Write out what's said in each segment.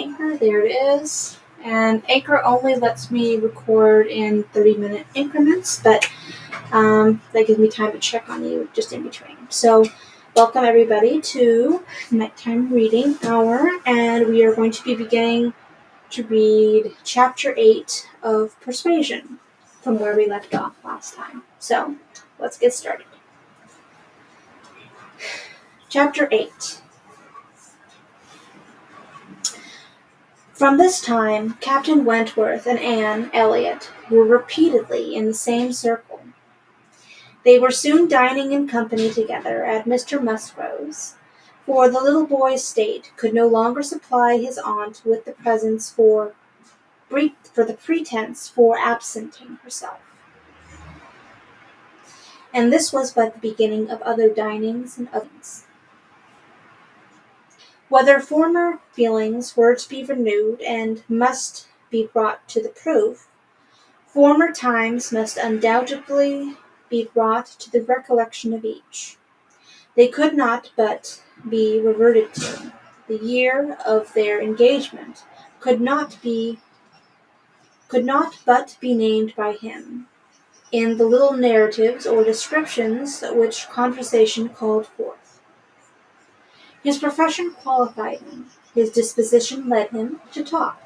Anchor. There it is. And Anchor only lets me record in 30-minute increments, but that gives me time to check on you just in between. So, welcome everybody to Nighttime Reading Hour, and we are going to be beginning to read Chapter 8 of Persuasion from where we left off last time. So, let's get started. Chapter 8. From this time, Captain Wentworth and Anne Elliot were repeatedly in the same circle. They were soon dining in company together at Mr. Musgrove's, for the little boy's state could no longer supply his aunt with the presents for the pretense for absenting herself. And this was but the beginning of other dinings and ovens. Whether former feelings were to be renewed and must be brought to the proof, former times must undoubtedly be brought to the recollection of each. They could not but be reverted to. The year of their engagement could not but be named by him, in the little narratives or descriptions which conversation called forth. His profession qualified him, his disposition led him to talk,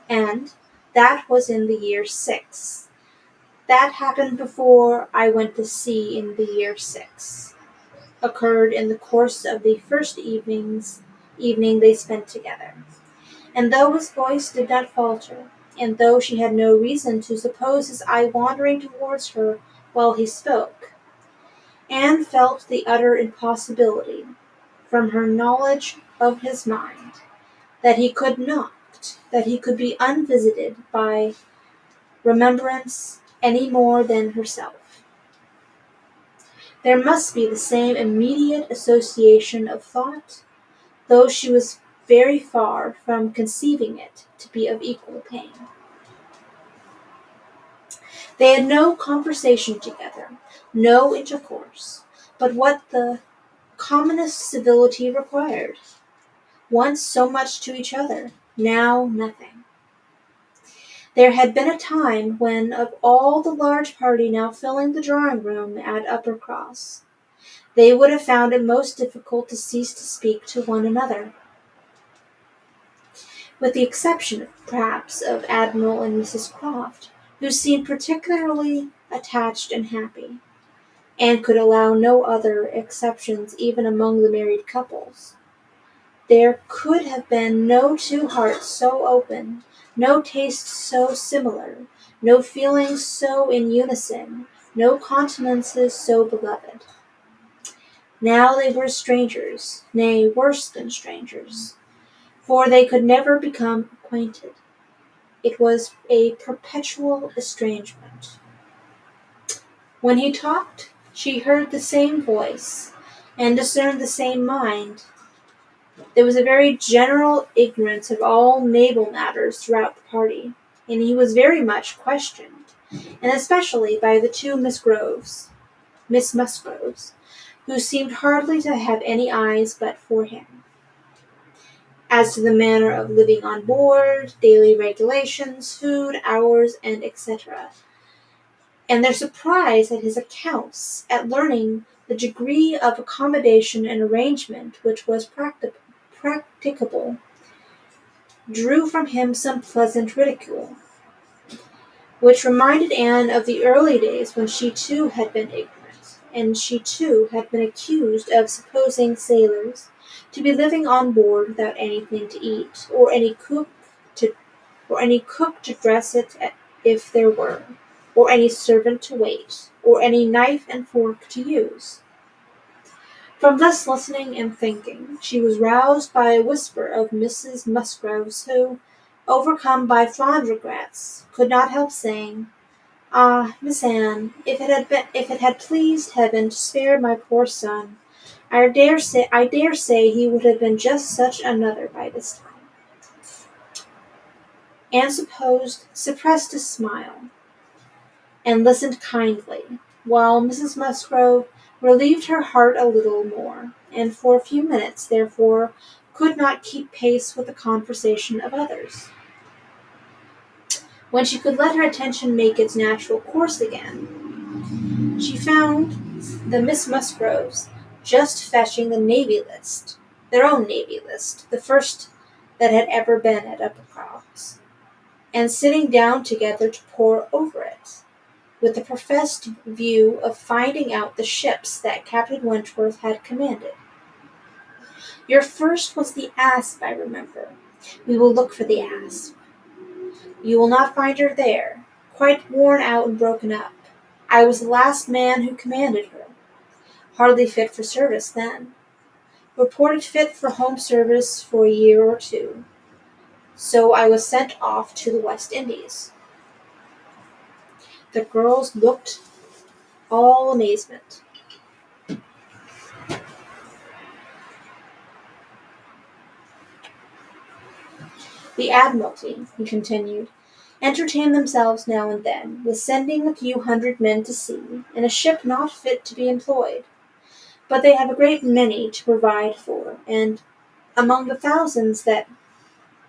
and that was in the year 6. That happened before I went to sea in the year 6. Occurred in the course of the first evening they spent together. And though his voice did not falter, and though she had no reason to suppose his eye wandering towards her while he spoke, Anne felt the utter impossibility, from her knowledge of his mind, that he could be unvisited by remembrance any more than herself. There must be the same immediate association of thought, though she was very far from conceiving it to be of equal pain. They had no conversation together, no intercourse, but what the commonest civility required. Once so much to each other, now nothing. There had been a time when, of all the large party now filling the drawing-room at Uppercross, they would have found it most difficult to cease to speak to one another. With the exception, perhaps, of Admiral and Mrs. Croft, who seemed particularly attached and happy, and could allow no other exceptions even among the married couples. There could have been no two hearts so open, no tastes so similar, no feelings so in unison, no countenances so beloved. Now they were strangers, nay, worse than strangers, for they could never become acquainted. It was a perpetual estrangement. When he talked, she heard the same voice, and discerned the same mind. There was a very general ignorance of all naval matters throughout the party, and he was very much questioned, and especially by the two Miss Musgroves, who seemed hardly to have any eyes but for him. As to the manner of living on board, daily regulations, food, hours, and etc., and their surprise at his accounts, at learning the degree of accommodation and arrangement which was practicable, drew from him some pleasant ridicule, which reminded Anne of the early days when she too had been ignorant, and she too had been accused of supposing sailors to be living on board without anything to eat, or any cook to dress it if there were, or any servant to wait, or any knife and fork to use. From thus listening and thinking, she was roused by a whisper of Mrs. Musgrove's, who, overcome by fond regrets, could not help saying, "Ah, Miss Anne, if it had pleased heaven to spare my poor son, I dare say he would have been just such another by this time." Anne suppressed a smile, and listened kindly, while Mrs. Musgrove relieved her heart a little more, and for a few minutes, therefore, could not keep pace with the conversation of others. When she could let her attention make its natural course again, she found the Miss Musgroves just fetching the Navy List, their own Navy List, the first that had ever been at Uppercross, and sitting down together to pore over it, with the professed view of finding out the ships that Captain Wentworth had commanded. Your first was the Asp, I remember. We will look for the Asp. You will not find her there, quite worn out and broken up. I was the last man who commanded her. Hardly fit for service then. Reported fit for home service for a year or two. So I was sent off to the West Indies. The girls looked all amazement. The Admiralty, he continued, entertain themselves now and then with sending a few hundred men to sea in a ship not fit to be employed. But they have a great many to provide for, and among the thousands that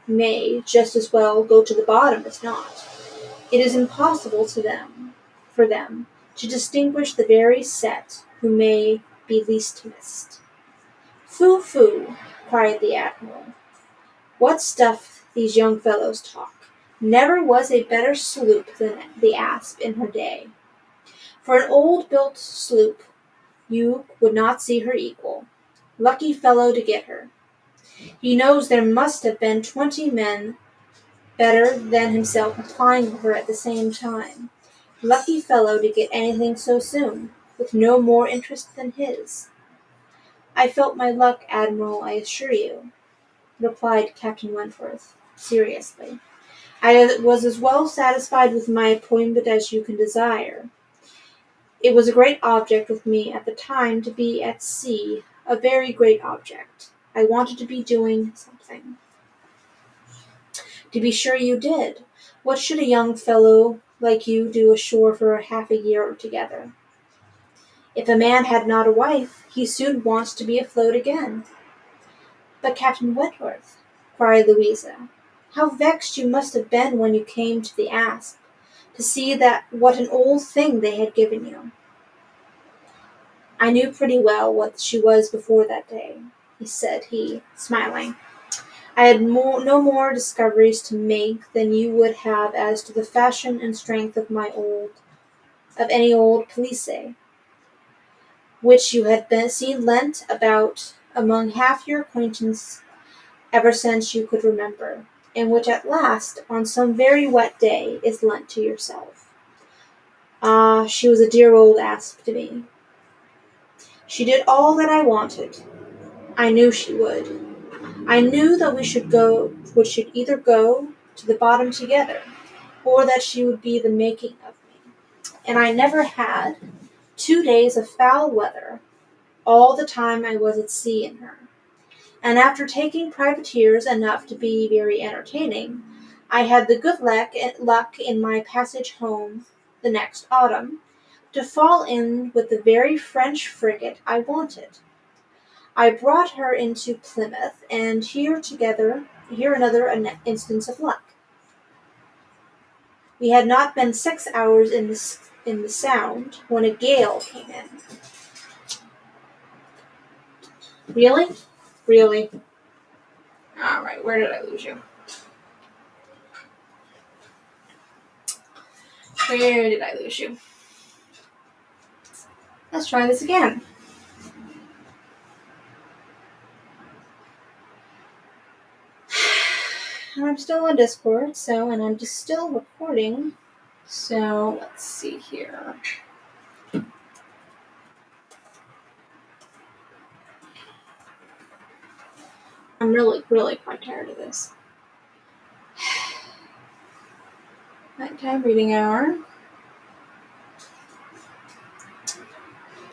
may just as well go to the bottom as not, it is impossible for them to distinguish the very set who may be least missed. Foo, foo, cried the Admiral. What stuff these young fellows talk. Never was a better sloop than the Asp in her day. For an old-built sloop, you would not see her equal. Lucky fellow to get her. He knows there must have been 20 men better than himself applying her at the same time. Lucky fellow to get anything so soon, with no more interest than his. I felt my luck, Admiral, I assure you, replied Captain Wentworth, seriously. I was as well satisfied with my appointment as you can desire. It was a great object with me at the time to be at sea, a very great object. I wanted to be doing something. To be sure you did. What should a young fellow like you do ashore for half a year together? If a man had not a wife, he soon wants to be afloat again. But Captain Wentworth, cried Louisa, how vexed you must have been when you came to the Asp, to see that what an old thing they had given you. I knew pretty well what she was before that day, said he, smiling. I had no more discoveries to make than you would have as to the fashion and strength of any old pelisse, which you had seen lent about among half your acquaintance ever since you could remember, and which at last, on some very wet day, is lent to yourself. Ah, she was a dear old Asp to me. She did all that I wanted. I knew she would. I knew that we should either go to the bottom together, or that she would be the making of me. And I never had 2 days of foul weather all the time I was at sea in her. And after taking privateers enough to be very entertaining, I had the good luck in my passage home the next autumn to fall in with the very French frigate I wanted. I brought her into Plymouth, and here another instance of luck. We had not been 6 hours in the Sound when a gale came in. Really? Really? All right, where did I lose you? Where did I lose you? Let's try this again. I'm still on Discord, and I'm just still recording. So, let's see here. I'm really, really quite tired of this. Nighttime reading hour.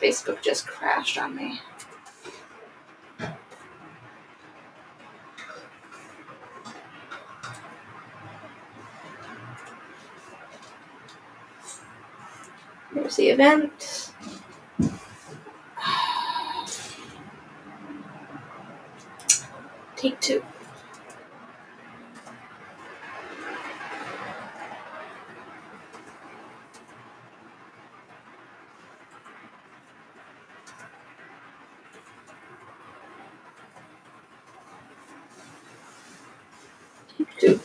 Facebook just crashed on me. Here's the event. Take Dude.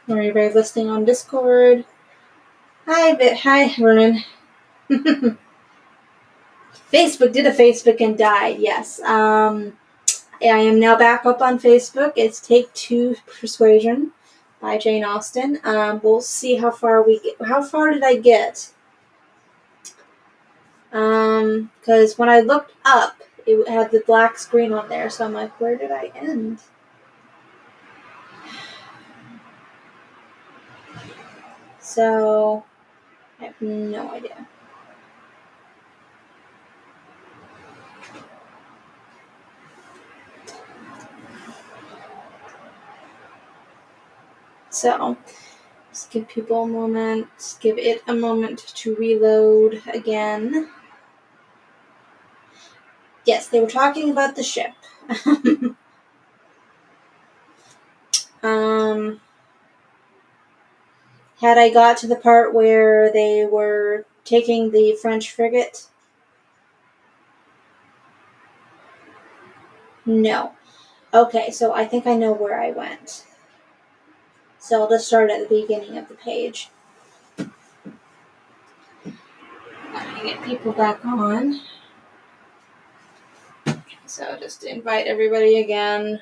Are everybody listening on Discord? Hi, Vernon. Facebook did a Facebook and died. Yes. I am now back up on Facebook. It's Take Two Persuasion by Jane Austen. We'll see how far we get. How far did I get? Because when I looked up, it had the black screen on there. So I'm like, where did I end? So I have no idea. So just give people a moment. Give it a moment to reload again. Yes, they were talking about the ship. Had I got to the part where they were taking the French frigate? No. Okay, so I think I know where I went. So I'll just start at the beginning of the page. Let me get people back on. So just invite everybody again.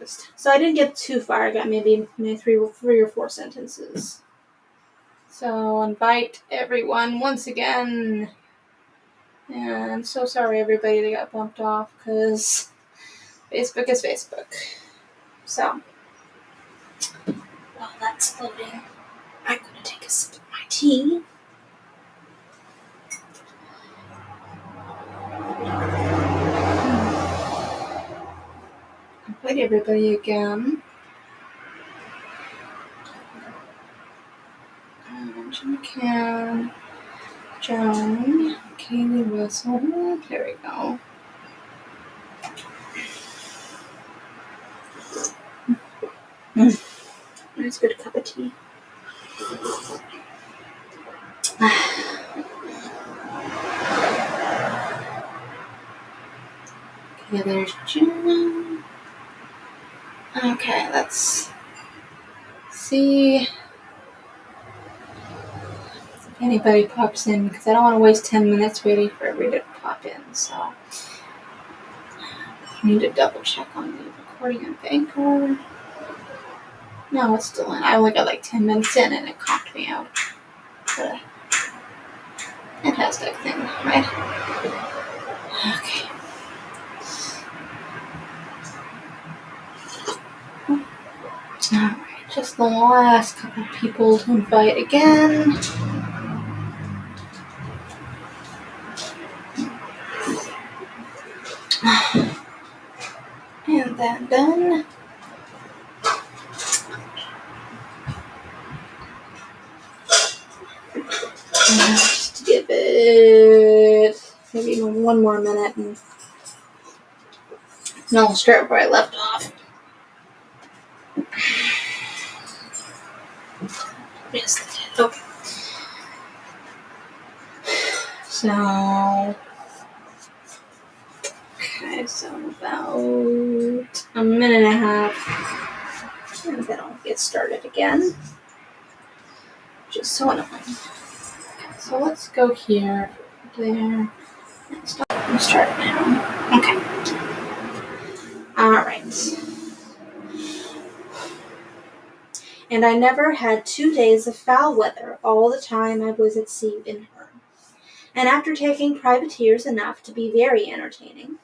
So I didn't get too far. I got maybe three or four sentences. So invite everyone once again. And I'm so sorry everybody that got bumped off because Facebook is Facebook. So while that's loading, I'm going to take a sip of my tea. Invite everybody again. Jim McCann, Joan, Kaylee Russell. There we go. Nice good cup of tea. Okay, there's June. Okay, let's see if anybody pops in because I don't want to waste 10 minutes waiting for everybody to pop in. So I need to double check on the recording on Anchor. No, it's still in. I only got like 10 minutes in and it conked me out. The fantastic thing, right? Okay. Alright, just the last couple people to invite again. And then done. Just give it maybe one more minute and I'll start where I left off. Yes, they did. Okay. So about a minute and a half, and then I'll get started again, which is so annoying. Okay, so let's go here, there, and start now. Okay. Alright. And I never had 2 days of foul weather all the time I was at sea in her. And after taking privateers enough to be very entertaining,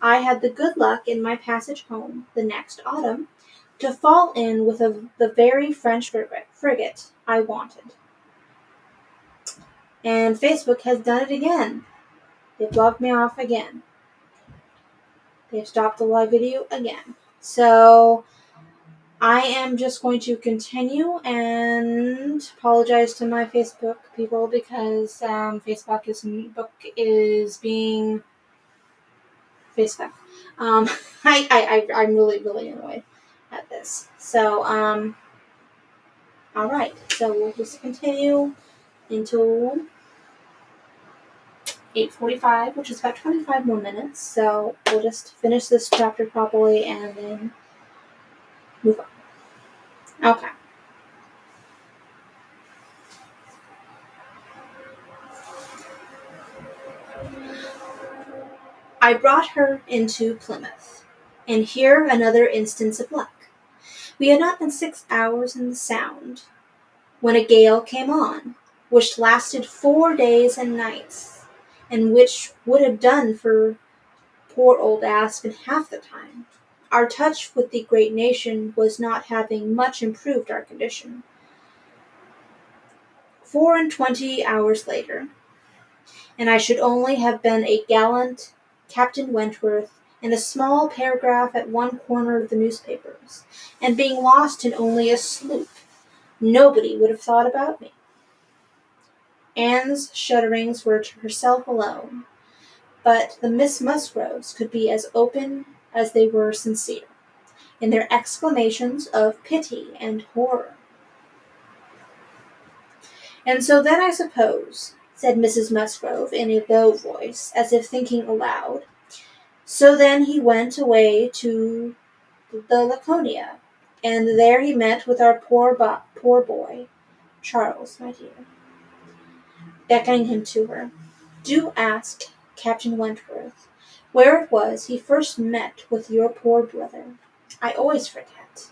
I had the good luck in my passage home the next autumn to fall in with the very French frigate I wanted. And Facebook has done it again. They've logged me off again. They've stopped the live video again. So I am just going to continue and apologize to my Facebook people because Facebook is being Facebook. I'm really annoyed at this. So all right. So we'll just continue until 8:45, which is about 25 more minutes. So we'll just finish this chapter properly and then move on. Okay. I brought her into Plymouth, and here another instance of luck. We had not been 6 hours in the Sound when a gale came on, which lasted 4 days and nights, and which would have done for poor old Asp in half the time. Our touch with the great nation was not having much improved our condition. 24 hours later, and I should only have been a gallant Captain Wentworth in a small paragraph at one corner of the newspapers, and being lost in only a sloop, nobody would have thought about me. Anne's shudderings were to herself alone, but the Miss Musgroves could be as open as they were sincere, in their exclamations of pity and horror. And so then I suppose, said Mrs. Musgrove in a low voice, as if thinking aloud, so then he went away to the Laconia, and there he met with our poor boy, Charles, my dear, beckoning him to her. Do ask Captain Wentworth where it was he first met with your poor brother. I always forget.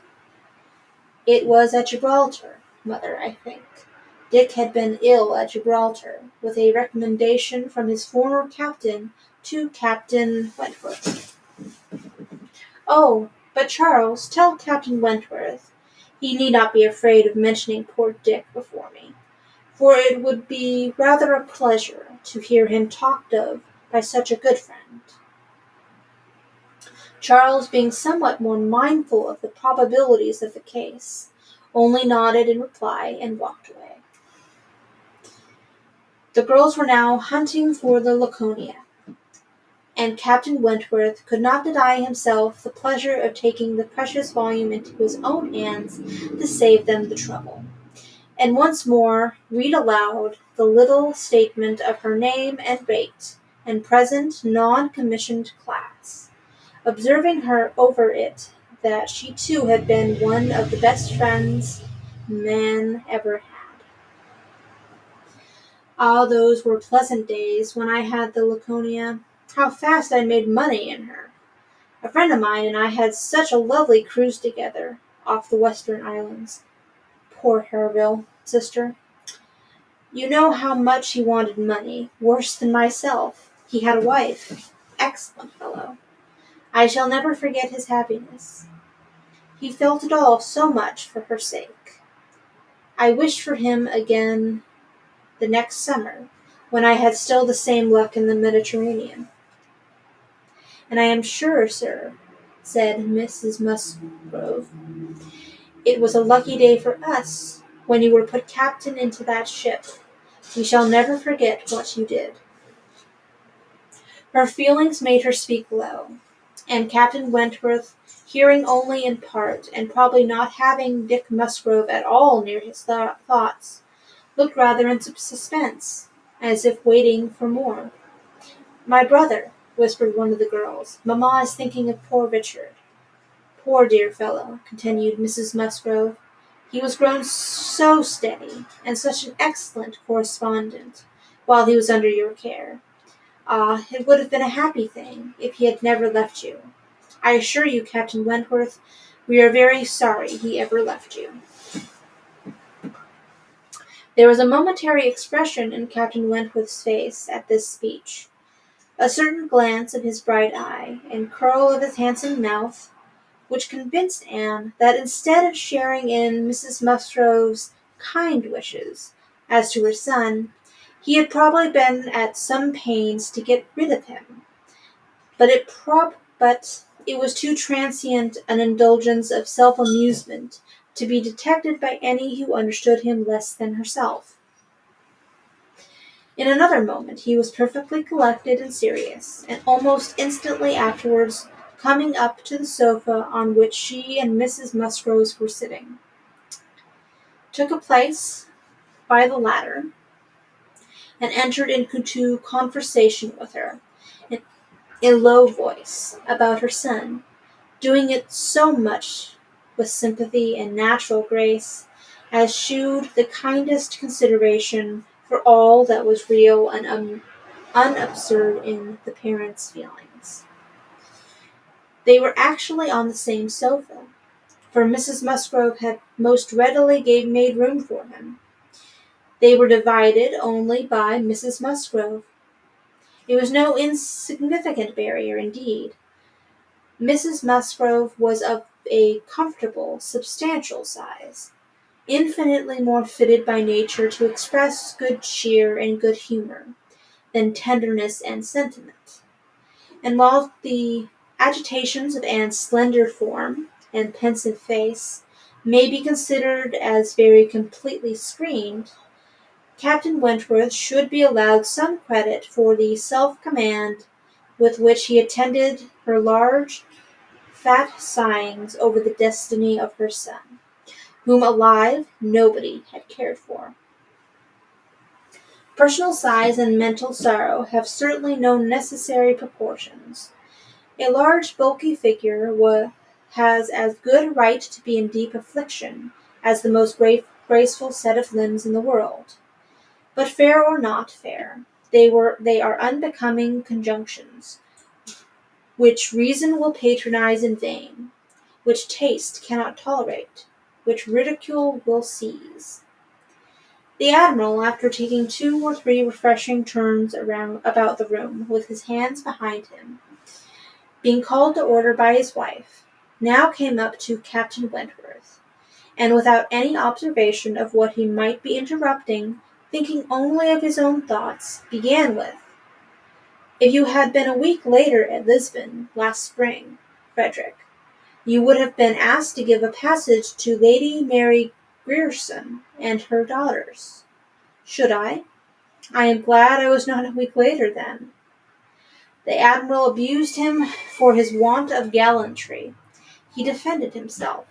It was at Gibraltar, mother, I think. Dick had been ill at Gibraltar, with a recommendation from his former captain to Captain Wentworth. Oh, but Charles, tell Captain Wentworth he need not be afraid of mentioning poor Dick before me, for it would be rather a pleasure to hear him talked of by such a good friend. Charles, being somewhat more mindful of the probabilities of the case, only nodded in reply and walked away. The girls were now hunting for the Laconia, and Captain Wentworth could not deny himself the pleasure of taking the precious volume into his own hands to save them the trouble, and once more read aloud the little statement of her name and rate and present non-commissioned class, observing her over it that she too had been one of the best friends man ever had. Ah, those were pleasant days when I had the Laconia. How fast I made money in her. A friend of mine and I had such a lovely cruise together off the Western Islands. Poor Harville, sister. You know how much he wanted money, worse than myself. He had a wife. Excellent fellow. I shall never forget his happiness. He felt it all so much for her sake. I wished for him again the next summer, when I had still the same luck in the Mediterranean. And I am sure, sir, said Mrs. Musgrove, it was a lucky day for us when you were put captain into that ship. We shall never forget what you did. Her feelings made her speak low, and Captain Wentworth, hearing only in part, and probably not having Dick Musgrove at all near his thoughts, looked rather in suspense, as if waiting for more. My brother, whispered one of the girls. Mamma is thinking of poor Richard. Poor dear fellow, continued Mrs. Musgrove. He was grown so steady, and such an excellent correspondent, while he was under your care. Ah, it would have been a happy thing if he had never left you. I assure you, Captain Wentworth, we are very sorry he ever left you. There was a momentary expression in Captain Wentworth's face at this speech, a certain glance of his bright eye, and curl of his handsome mouth, which convinced Anne that instead of sharing in Mrs. Musgrove's kind wishes as to her son, He had probably been at some pains to get rid of him, but it was too transient an indulgence of self-amusement to be detected by any who understood him less than herself. In another moment he was perfectly collected and serious, and almost instantly afterwards coming up to the sofa on which she and Mrs. Musgrove were sitting, took a place by the latter, and entered into conversation with her, in a low voice, about her son, doing it so much with sympathy and natural grace as shewed the kindest consideration for all that was real and unabsurd in the parent's feelings. They were actually on the same sofa, for Mrs. Musgrove had most readily made room for him. They were divided only by Mrs. Musgrove. It was no insignificant barrier, indeed. Mrs. Musgrove was of a comfortable, substantial size, infinitely more fitted by nature to express good cheer and good humour than tenderness and sentiment. And while the agitations of Anne's slender form and pensive face may be considered as very completely screened, Captain Wentworth should be allowed some credit for the self-command with which he attended her large, fat sighings over the destiny of her son, whom alive nobody had cared for. Personal size and mental sorrow have certainly no necessary proportions. A large, bulky figure has as good a right to be in deep affliction as the most graceful set of limbs in the world. But fair or not fair, they are unbecoming conjunctions, which reason will patronize in vain, which taste cannot tolerate, which ridicule will seize. The Admiral, after taking 2 or 3 refreshing turns about the room, with his hands behind him, being called to order by his wife, now came up to Captain Wentworth, and without any observation of what he might be interrupting, thinking only of his own thoughts, began with, "If you had been a week later at Lisbon last spring, Frederick, you would have been asked to give a passage to Lady Mary Grierson and her daughters." "Should I? I am glad I was not a week later then." The Admiral abused him for his want of gallantry. He defended himself,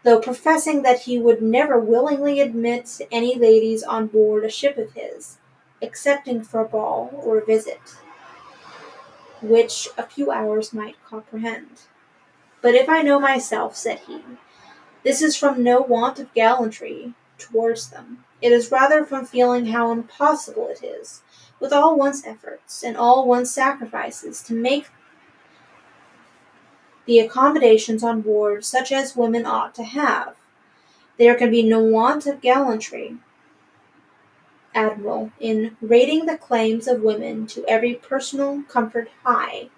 though professing that he would never willingly admit any ladies on board a ship of his, excepting for a ball or a visit, which a few hours might comprehend. "But if I know myself," said he, "this is from no want of gallantry towards them. It is rather from feeling how impossible it is, with all one's efforts and all one's sacrifices, to make the accommodations on board such as women ought to have. There can be no want of gallantry, Admiral, in rating the claims of women to every personal comfort high,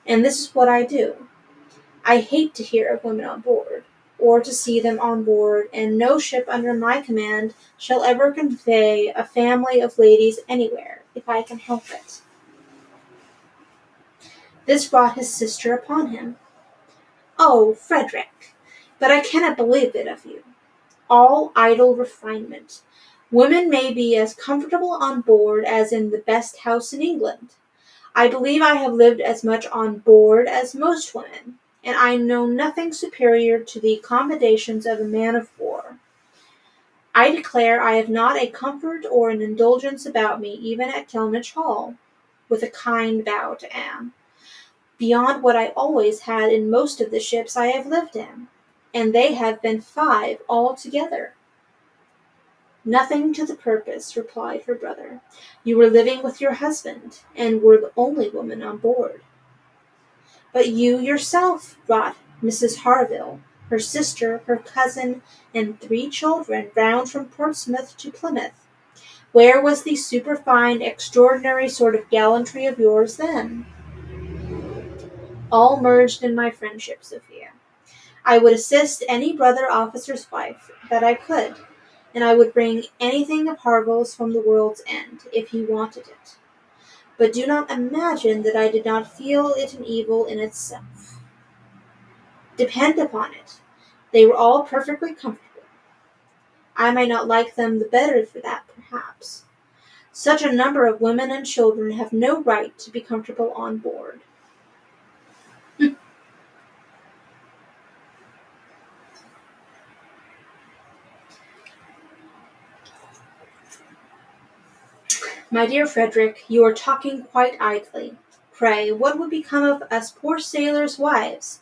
and this is what I do. I hate to hear of women on board, or to see them on board, and no ship under my command shall ever convey a family of ladies anywhere, if I can help it." This brought his sister upon him. "Oh, Frederick, but I cannot believe it of you. All idle refinement. Women may be as comfortable on board as in the best house in England. I believe I have lived as much on board as most women, and I know nothing superior to the accommodations of a man of war. I declare I have not a comfort or an indulgence about me, even at Kellynch Hall," with a kind bow to Anne, "beyond what I always had in most of the ships I have lived in, and they have been 5 altogether." "Nothing to the purpose," replied her brother. "You were living with your husband, and were the only woman on board." "But you yourself brought Mrs. Harville, her sister, her cousin, and 3 children round from Portsmouth to Plymouth. Where was the superfine, extraordinary sort of gallantry of yours then?" "All merged in my friendship, Sophia. I would assist any brother officer's wife that I could. and I would bring anything of Harville's from the world's end, if he wanted it. But do not imagine that I did not feel it an evil in itself. Depend upon it, they were all perfectly comfortable. I might not like them the better for that, perhaps. Such a number of women and children have no right to be comfortable on board. My dear Frederick, you are talking quite idly. Pray, what would become of us poor sailors' wives,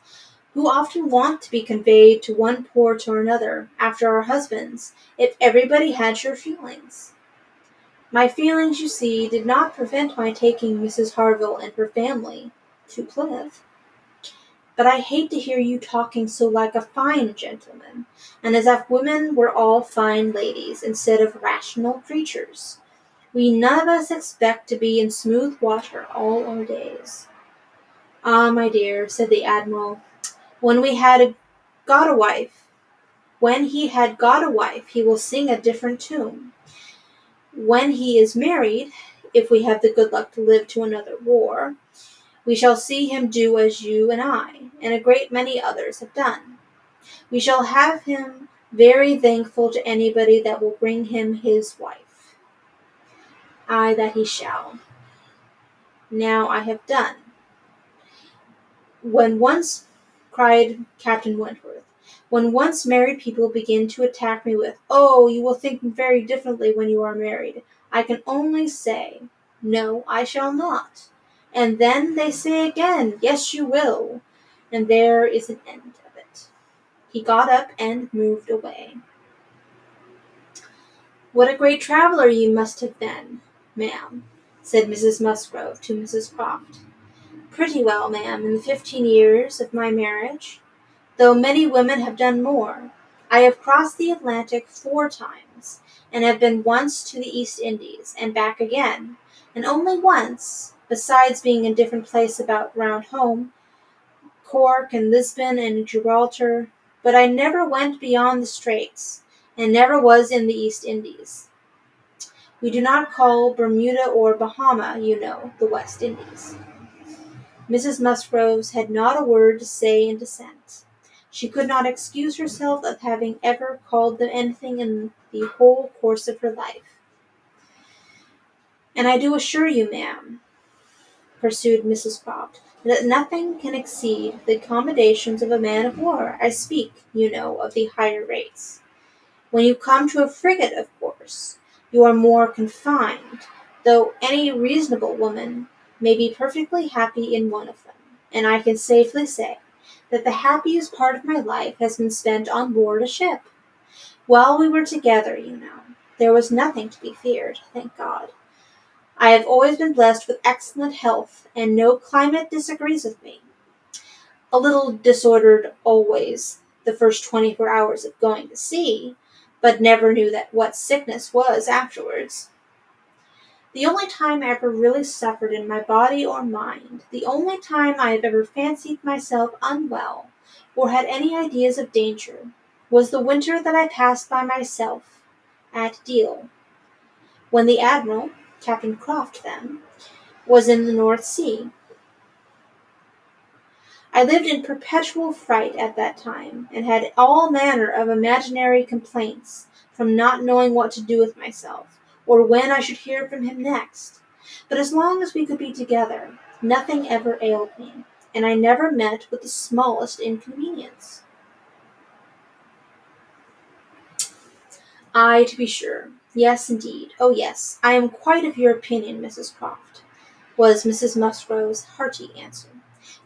who often want to be conveyed to one port or another, after our husbands, if everybody had your feelings? My feelings, you see, did not prevent my taking Mrs. Harville and her family to Plymouth. But I hate to hear you talking so like a fine gentleman, and as if women were all fine ladies, instead of rational creatures. We none of us expect to be in smooth water all our days. Ah, my dear, said the Admiral, when we had got a wife, when he had got a wife, he will sing a different tune. When he is married, if we have the good luck to live to another war, we shall see him do as you and I, and a great many others have done. We shall have him very thankful to anybody that will bring him his wife. Ay, that he shall. Now I have done. When once, cried Captain Wentworth, when once married people begin to attack me with, "Oh, you will think very differently when you are married," I can only say, "No, I shall not." And then they say again, "Yes, you will." And there is an end of it. He got up and moved away. "What a great traveller you must have been, ma'am," said Mrs. Musgrove to Mrs. Croft. "Pretty well, ma'am, in the 15 years of my marriage, though many women have done more. I have crossed the Atlantic 4 times, and have been once to the East Indies, and back again, and only once, besides being in different places about round home, Cork and Lisbon and Gibraltar, but I never went beyond the Straits, and never was in the East Indies. We do not call Bermuda or Bahama, you know, the West Indies." Mrs. Musgroves had not a word to say in dissent. She could not excuse herself of having ever called them anything in the whole course of her life. "And I do assure you, ma'am," pursued Mrs. Croft, "that nothing can exceed the accommodations of a man of war. I speak, you know, of the higher rates. When you come to a frigate, of course, you are more confined, though any reasonable woman may be perfectly happy in one of them, and I can safely say that the happiest part of my life has been spent on board a ship. While we were together, you know, there was nothing to be feared, thank God. I have always been blessed with excellent health, and no climate disagrees with me. A little disordered always the first 24 hours of going to sea, but never knew that what sickness was afterwards. The only time I ever really suffered in my body or mind, the only time I have ever fancied myself unwell, or had any ideas of danger, was the winter that I passed by myself at Deal, when the Admiral, Captain Croft then, was in the North Sea. I lived in perpetual fright at that time, and had all manner of imaginary complaints from not knowing what to do with myself, or when I should hear from him next. But as long as we could be together, nothing ever ailed me, and I never met with the smallest inconvenience. Ay, to be sure. Yes, indeed. Oh, yes, I am quite of your opinion, Mrs. Croft, was Mrs. Musgrove's hearty answer.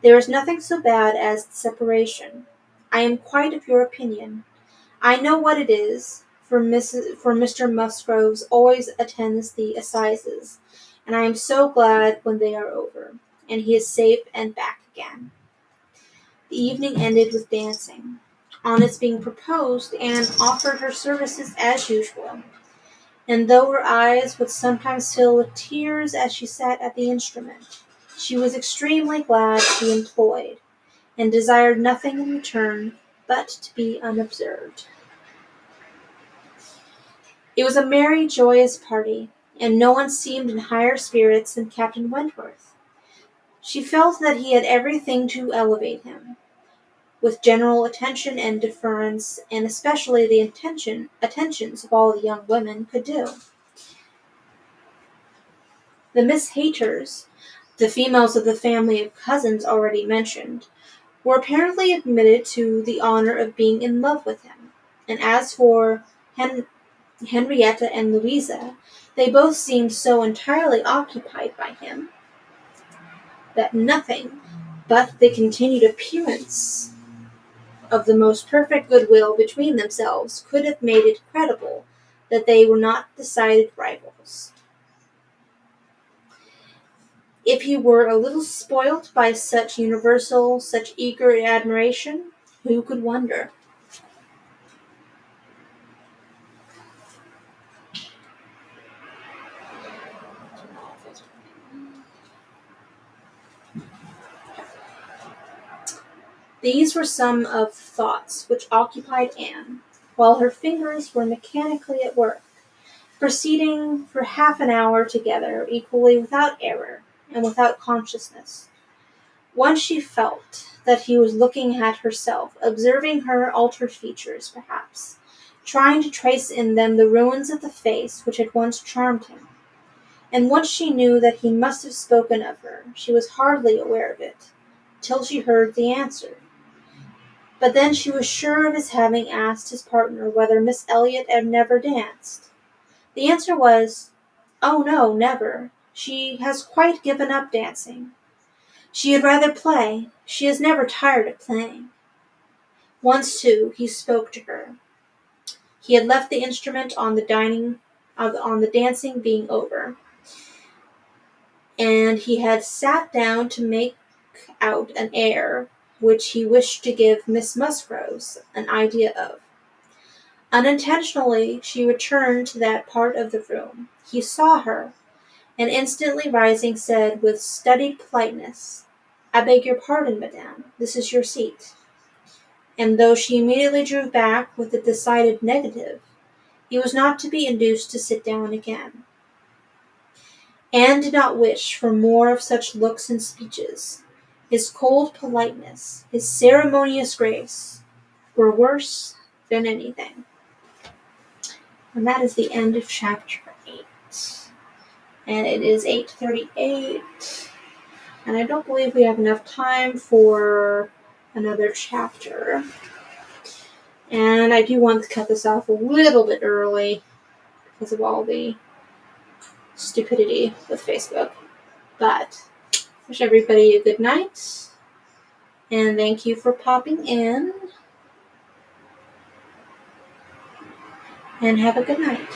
There is nothing so bad as separation. I am quite of your opinion. I know what it is, for Mr. Musgroves always attends the assizes, and I am so glad when they are over, and he is safe and back again. The evening ended with dancing. On its being proposed, Anne offered her services as usual, and though her eyes would sometimes fill with tears as she sat at the instrument, she was extremely glad to be employed, and desired nothing in return but to be unobserved. It was a merry, joyous party, and no one seemed in higher spirits than Captain Wentworth. She felt that he had everything to elevate him, with general attention and deference, and especially the attentions of all the young women could do. The Miss Hayters, the females of the family of cousins already mentioned, were apparently admitted to the honor of being in love with him, and as for Henrietta and Louisa, they both seemed so entirely occupied by him that nothing but the continued appearance of the most perfect goodwill between themselves could have made it credible that they were not decided rivals. If he were a little spoilt by such universal, such eager admiration, who could wonder? These were some of the thoughts which occupied Anne, while her fingers were mechanically at work, proceeding for half an hour together, equally without error and without consciousness. Once she felt that he was looking at herself, observing her altered features, perhaps, trying to trace in them the ruins of the face which had once charmed him. And once she knew that he must have spoken of her, she was hardly aware of it, till she heard the answer. But then she was sure of his having asked his partner whether Miss Elliot had never danced. The answer was, "Oh no, never. She has quite given up dancing. She had rather play. She is never tired of playing." Once, too, he spoke to her. He had left the instrument on the dancing being over, and he had sat down to make out an air which he wished to give Miss Musgrove an idea of. Unintentionally, she returned to that part of the room. He saw her, and instantly rising, said with studied politeness, "I beg your pardon, madame. This is your seat." And though she immediately drew back with a decided negative, he was not to be induced to sit down again. Anne did not wish for more of such looks and speeches. His cold politeness, his ceremonious grace, were worse than anything. And that is the end of chapter 8. And it is 8:38. And I don't believe we have enough time for another chapter. And I do want to cut this off a little bit early because of all the stupidity with Facebook. But wish everybody a good night. And thank you for popping in. And have a good night.